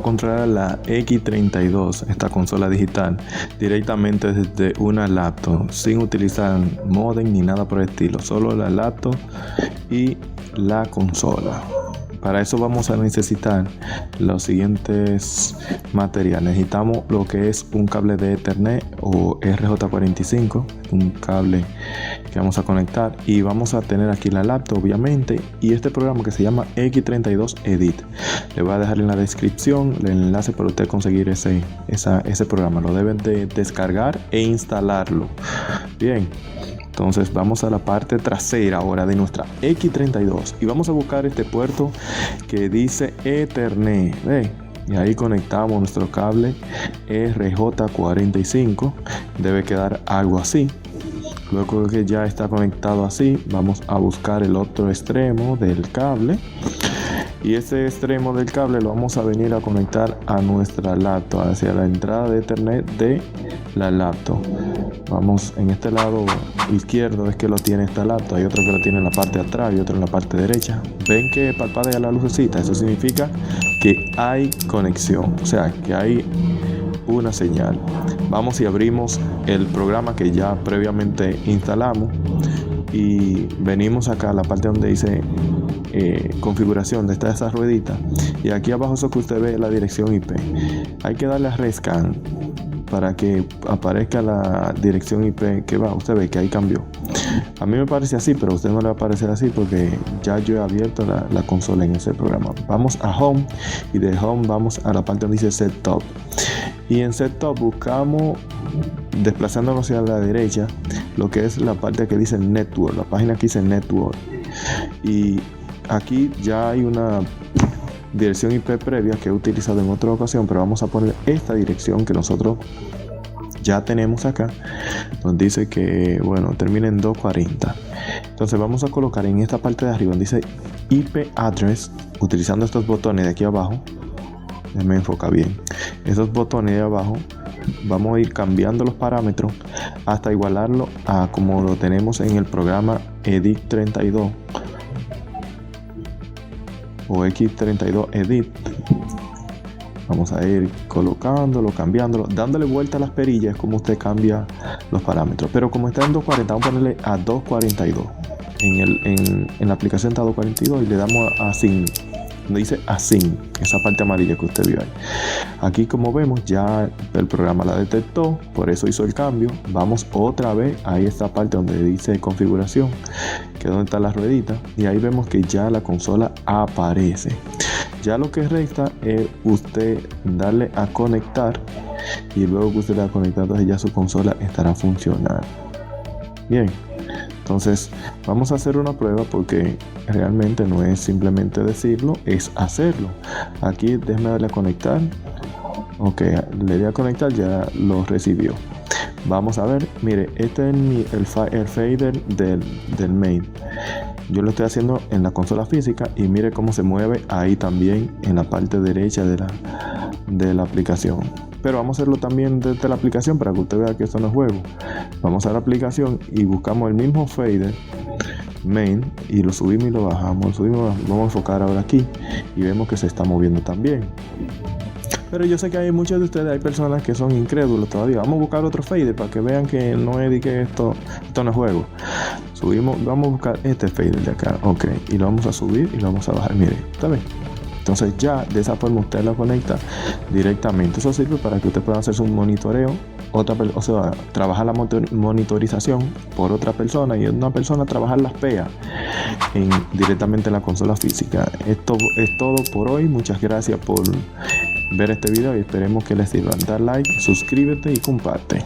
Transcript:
controlar la X32, esta consola digital, directamente desde una laptop, sin utilizar modem ni nada por el estilo, solo la laptop y la consola. Para eso vamos a necesitar los siguientes materiales. Necesitamos lo que es un cable de Ethernet o RJ45, un cable que vamos a conectar, y vamos a tener aquí la laptop obviamente y este programa que se llama X32 Edit. Le voy a dejar en la descripción el enlace para usted conseguir ese programa. Lo deben de descargar e instalarlo. Bien. Entonces vamos a la parte trasera ahora de nuestra X32 y vamos a buscar este puerto que dice Ethernet. Y ahí conectamos nuestro cable RJ45. Debe quedar algo así. Luego que ya está conectado así, vamos a buscar el otro extremo del cable. Y ese extremo del cable lo vamos a venir a conectar a nuestra laptop, hacia la entrada de Ethernet de la laptop. Vamos en este lado izquierdo, es que lo tiene esta laptop. Hay otro que lo tiene en la parte de atrás y otro en la parte derecha. Ven que parpadea la lucecita, eso significa que hay conexión, o sea que hay una señal. Vamos y abrimos el programa que ya previamente instalamos y venimos acá a la parte donde dice configuración, donde está esa ruedita, y aquí abajo eso que usted ve la dirección IP. Hay que darle a rescan para que aparezca la dirección IP que va. Usted ve que ahí cambió. A mí me parece así, pero a usted no le va a parecer así porque ya yo he abierto la consola en ese programa. Vamos a Home y de Home vamos a la parte donde dice Set Top. Y en Set Top buscamos, desplazándonos hacia la derecha, lo que es la parte que dice Network, la página que dice Network. Y aquí ya hay una dirección IP previa que he utilizado en otra ocasión, pero vamos a poner esta dirección que nosotros ya tenemos acá, nos dice que bueno, termina en 240. Entonces vamos a colocar en esta parte de arriba donde dice IP address, utilizando estos botones de aquí abajo. Me enfoca bien esos botones de abajo. Vamos a ir cambiando los parámetros hasta igualarlo a como lo tenemos en el programa Edit 32 o X32 Edit. Vamos a ir colocándolo, cambiándolo, dándole vuelta a las perillas como usted cambia los parámetros. Pero como está en 240, vamos a ponerle a 242. En la aplicación está 242 y le damos a Async, donde dice Async, esa parte amarilla que usted vio ahí. Aquí, como vemos, ya el programa la detectó, por eso hizo el cambio. Vamos otra vez a esta parte donde dice configuración, que es donde está la ruedita, y ahí vemos que ya la consola aparece. Ya lo que resta es usted darle a conectar, y luego que usted le ha conectado, entonces ya su consola estará funcionando. Bien, entonces vamos a hacer una prueba porque realmente no es simplemente decirlo, es hacerlo. Aquí déjeme darle a conectar. Ok, le di a conectar, ya lo recibió. Vamos a ver, mire, este es el fader del main. Yo lo estoy haciendo en la consola física y mire cómo se mueve ahí también en la parte derecha de la aplicación. Pero vamos a hacerlo también desde la aplicación para que usted vea que esto no es juego. Vamos a la aplicación y buscamos el mismo fader main y lo subimos y lo bajamos. Vamos a enfocar ahora aquí y vemos que se está moviendo también. Pero yo sé que hay muchos de ustedes, hay personas que son incrédulos todavía. Vamos a buscar otro fader para que vean que no es de que esto no es juego. Subimos, vamos a buscar este fader de acá, ok, y lo vamos a subir y lo vamos a bajar, mire, ¿está bien? Entonces ya de esa forma usted lo conecta directamente. Eso sirve para que usted pueda hacer su monitoreo, o sea, trabajar la monitorización por otra persona y una persona trabajar las PEA directamente en la consola física. Esto es todo por hoy. Muchas gracias por ver este video y esperemos que les sirva. Dar like, suscríbete y comparte.